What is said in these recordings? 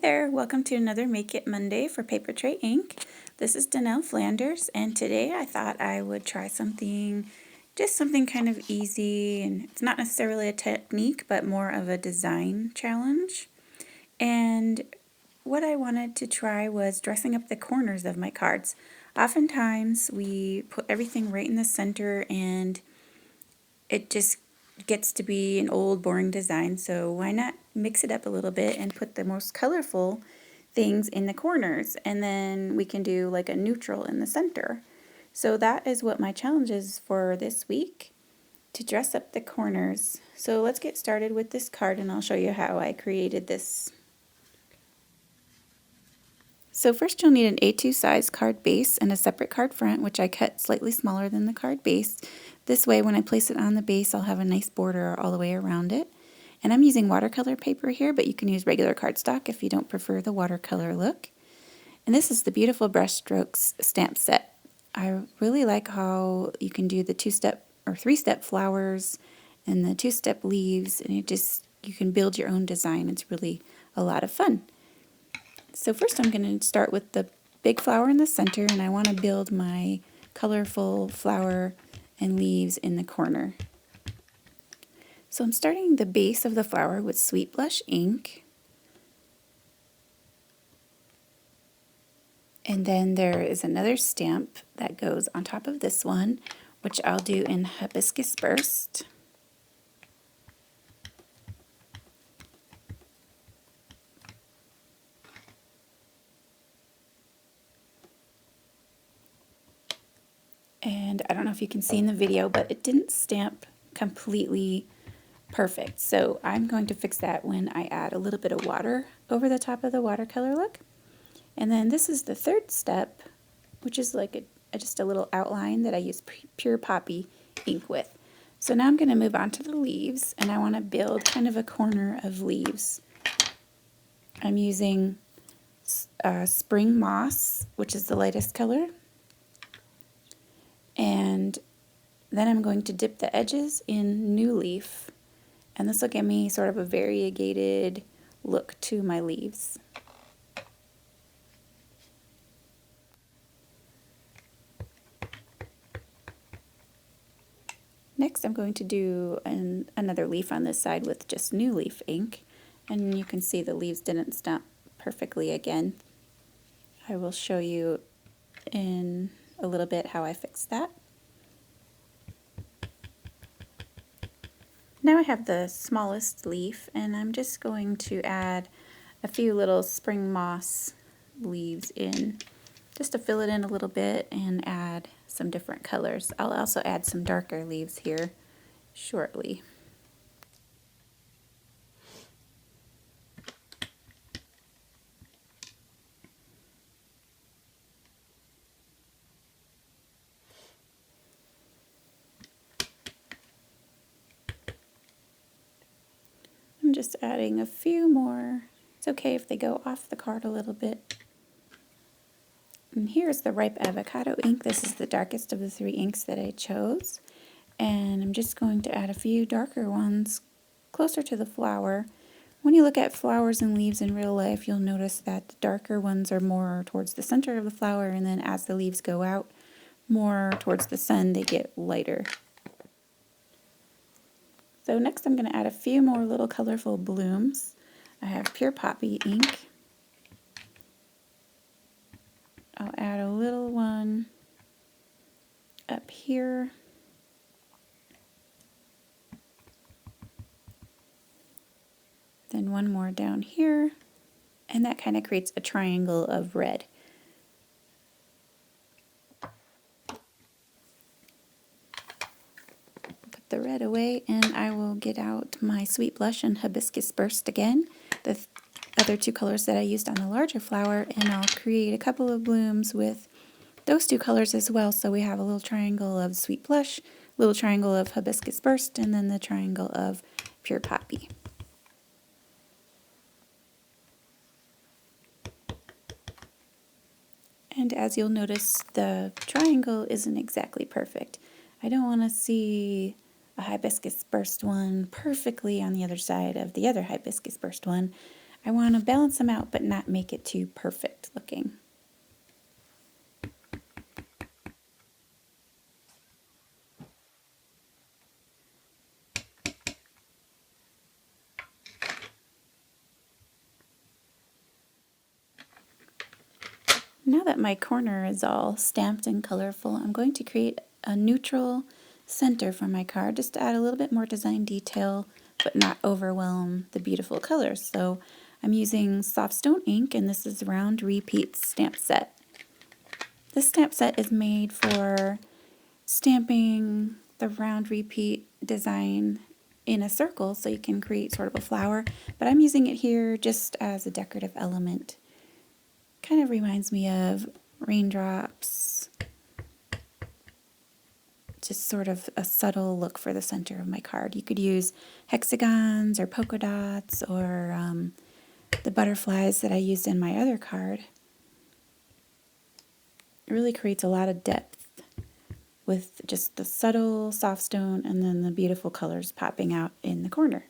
there, welcome to another Make It Monday for Papertrey Ink. This is Nichole Flanders, and today I thought I would try something, just something kind of easy, and it's not necessarily a technique, but more of a design challenge. And what I wanted to try was dressing up the corners of my cards. Oftentimes we put everything right in the center and it just gets to be an old boring design, so why not mix it up a little bit and put the most colorful things in the corners, and then we can do like a neutral in the center. So that is what my challenge is for this week, to dress up the corners. So let's get started with this card and I'll show you how I created this. So first you'll need an A2 size card base and a separate card front, which I cut slightly smaller than the card base. This way when I place it on the base, I'll have a nice border all the way around it. And I'm using watercolor paper here, but you can use regular cardstock if you don't prefer the watercolor look. And this is the beautiful Brushstrokes stamp set. I really like how you can do the two-step or three-step flowers and the two-step leaves, and you can build your own design. It's really a lot of fun. So first I'm going to start with the big flower in the center, and I want to build my colorful flower and leaves in the corner. So I'm starting the base of the flower with Sweet Blush ink. And then there is another stamp that goes on top of this one, which I'll do in Hibiscus Burst. And I don't know if you can see in the video, but it didn't stamp completely perfect. So I'm going to fix that when I add a little bit of water over the top of the watercolor look. And then this is the third step, which is like just a little outline that I use pure poppy ink with. So now I'm going to move on to the leaves, and I want to build kind of a corner of leaves. I'm using Spring Moss, which is the lightest color. And then I'm going to dip the edges in New Leaf, and this will give me sort of a variegated look to my leaves. Next I'm going to do another leaf on this side with just New Leaf ink, and you can see the leaves didn't stamp perfectly again. I will show you in a little bit how I fixed that. Now I have the smallest leaf, and I'm just going to add a few little spring moss leaves in, just to fill it in a little bit and add some different colors. I'll also add some darker leaves here shortly. I'm just adding a few more. It's okay if they go off the card a little bit. And here's the ripe avocado ink. This is the darkest of the three inks that I chose. And I'm just going to add a few darker ones closer to the flower. When you look at flowers and leaves in real life, you'll notice that the darker ones are more towards the center of the flower, and then as the leaves go out more towards the sun, they get lighter. So next I'm going to add a few more little colorful blooms. I have pure poppy ink. I'll add a little one up here. Then one more down here. And that kind of creates a triangle of red. Put the red away, and I will get out my Sweet Blush and Hibiscus Burst again, the other two colors that I used on the larger flower, and I'll create a couple of blooms with those two colors as well. So we have a little triangle of Sweet Blush, little triangle of Hibiscus Burst, and then the triangle of Pure Poppy. And as you'll notice, the triangle isn't exactly perfect. I don't want to see a Hibiscus Burst one perfectly on the other side of the other Hibiscus Burst one. I want to balance them out but not make it too perfect looking. Now that my corner is all stamped and colorful, I'm going to create a neutral center for my card just to add a little bit more design detail but not overwhelm the beautiful colors. So I'm using Softstone ink, and this is Round Repeats stamp set. This stamp set is made for stamping the round repeat design in a circle so you can create sort of a flower, but I'm using it here just as a decorative element. Kind of reminds me of raindrops, just sort of a subtle look for the center of my card. You could use hexagons or polka dots or the butterflies that I used in my other card. It really creates a lot of depth with just the subtle soft stone and then the beautiful colors popping out in the corner.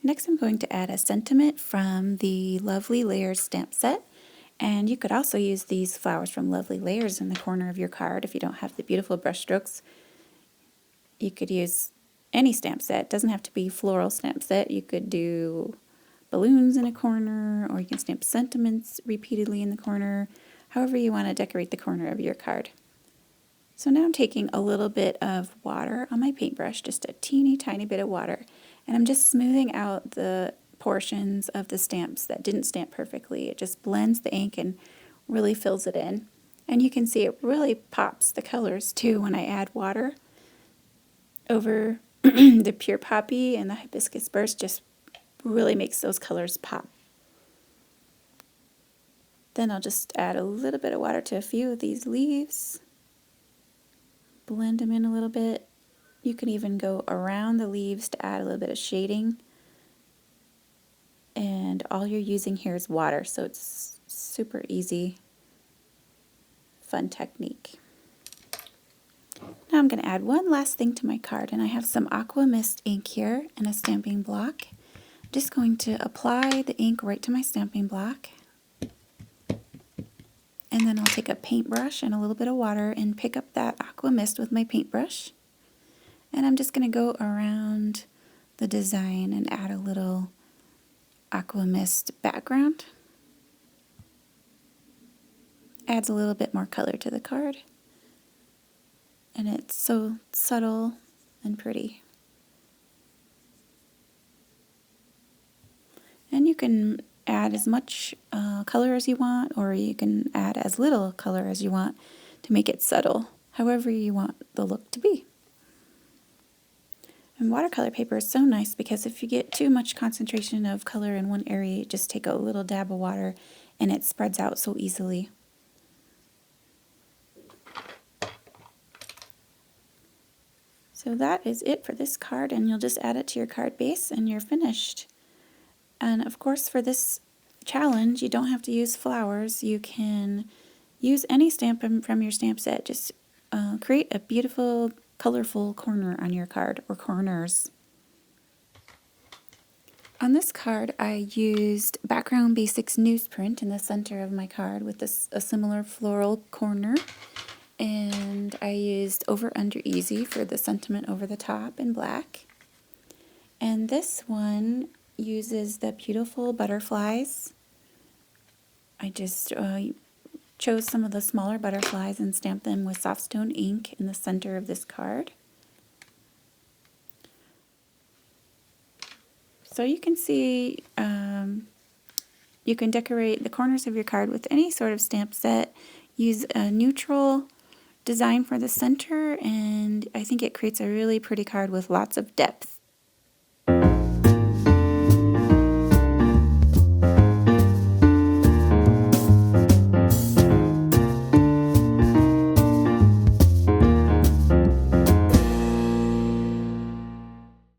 Next, I'm going to add a sentiment from the Lovely Layers stamp set. And you could also use these flowers from Lovely Layers in the corner of your card if you don't have the beautiful brush strokes. You could use any stamp set. It doesn't have to be floral stamp set. You could do balloons in a corner, or you can stamp sentiments repeatedly in the corner, however you want to decorate the corner of your card. So now I'm taking a little bit of water on my paintbrush, just a teeny tiny bit of water, and I'm just smoothing out the portions of the stamps that didn't stamp perfectly. It just blends the ink and really fills it in. And you can see it really pops the colors too when I add water over the pure poppy and the hibiscus burst. Just really makes those colors pop. Then I'll just add a little bit of water to a few of these leaves. Blend them in a little bit. You can even go around the leaves to add a little bit of shading. And all you're using here is water, so it's super easy, fun technique. Now I'm going to add one last thing to my card, and I have some Aqua Mist ink here and a stamping block. I'm just going to apply the ink right to my stamping block. And then I'll take a paintbrush and a little bit of water and pick up that Aqua Mist with my paintbrush. And I'm just going to go around the design and add a little Aqua Mist background. Adds a little bit more color to the card. And it's so subtle and pretty. And you can add as much color as you want, or you can add as little color as you want to make it subtle, however you want the look to be. And watercolor paper is so nice because if you get too much concentration of color in one area, you just take a little dab of water and it spreads out so easily. So that is it for this card, and you'll just add it to your card base and you're finished. And of course, for this challenge, you don't have to use flowers. You can use any stamp from your stamp set. Just create a beautiful, colorful corner on your card, or corners. On this card, I used Background Basics newsprint in the center of my card with a similar floral corner. And I used Over Under Easy for the sentiment over the top in black. And this one uses the beautiful butterflies. I just chose some of the smaller butterflies and stamped them with Softstone ink in the center of this card. So you can see you can decorate the corners of your card with any sort of stamp set. Use a neutral design for the center, and I think it creates a really pretty card with lots of depth.